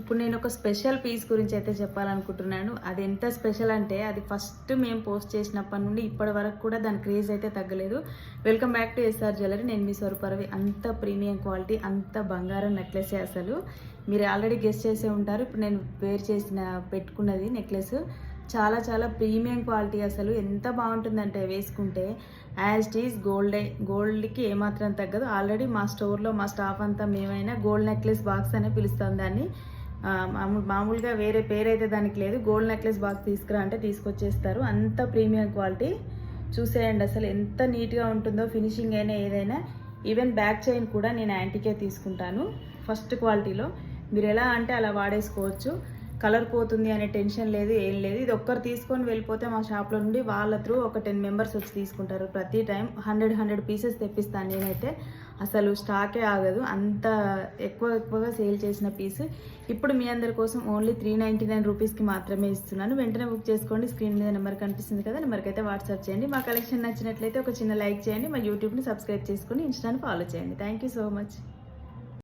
ఇప్పుడు నేను ఒక స్పెషల్ పీస్ గురించి అయితే చెప్పాలనుకుంటున్నాను. అది ఎంత స్పెషల్ అంటే అది ఫస్ట్ మేము పోస్ట్ చేసినప్పటి నుండి ఇప్పటి వరకు కూడా దాని క్రేజ్ అయితే తగ్గలేదు. Welcome back to SR jewellery. నేను మీ స్వరూపరవి. అంత ప్రీమియం క్వాలిటీ, అంత బంగారం నెక్లెసే అసలు. మీరు ఆల్రెడీ గెస్ట్ చేసే ఉంటారు. ఇప్పుడు నేను వేర్ చేసిన పెట్టుకున్నది నెక్లెస్ చాలా చాలా ప్రీమియం క్వాలిటీ. అసలు ఎంత బాగుంటుందంటే వేసుకుంటే యాజ్ ఇట్ ఈజ్ గోల్డ్కి ఏమాత్రం తగ్గదు. ఆల్రెడీ మా స్టోర్లో మా స్టాఫ్ అంతా మేమైనా గోల్డ్ నెక్లెస్ బాక్స్ అనే పిలుస్తాం దాన్ని. మామూలుగా వేరే పేరైతే దానికి లేదు. గోల్డ్ నెక్లెస్ బాక్స్ తీసుకురా అంటే తీసుకొచ్చేస్తారు. అంత ప్రీమియం క్వాలిటీ. చూసేయండి అసలు ఎంత నీట్గా ఉంటుందో, ఫినిషింగ్ అయినా ఏదైనా. ఈవెన్ బ్యాక్ చైన్ కూడా నేను యాంటికే తీసుకుంటాను ఫస్ట్ క్వాలిటీలో. మీరు ఎలా అంటే అలా వాడేసుకోవచ్చు. కలర్ పోతుంది అనే టెన్షన్ లేదు, ఏం లేదు. ఇది ఒక్కరు తీసుకొని వెళ్ళిపోతే మా షాప్లో నుండి వాళ్ళ త్రూ ఒక 10 మెంబర్స్ వచ్చి తీసుకుంటారు. ప్రతి టైం 100 పీసెస్ తెప్పిస్తాను నేనైతే. అసలు స్టాకే ఆగదు, అంత ఎక్కువగా సేల్ చేసిన పీస్. ఇప్పుడు మీ అందరి కోసం ఓన్లీ 399 రూపీస్కి మాత్రమే ఇస్తున్నాను. వెంటనే బుక్ చేసుకోండి. స్క్రీన్ మీద నెంబర్ కనిపిస్తుంది కదా, నెంబర్కి అయితే వాట్సాప్ చేయండి. మా కలెక్షన్ నచ్చినట్లయితే ఒక చిన్న లైక్ చేయండి. మా యూట్యూబ్ని సబ్స్క్రైబ్ చేసుకొని ఇన్స్టాని ఫాలో చేయండి. Thank you so much.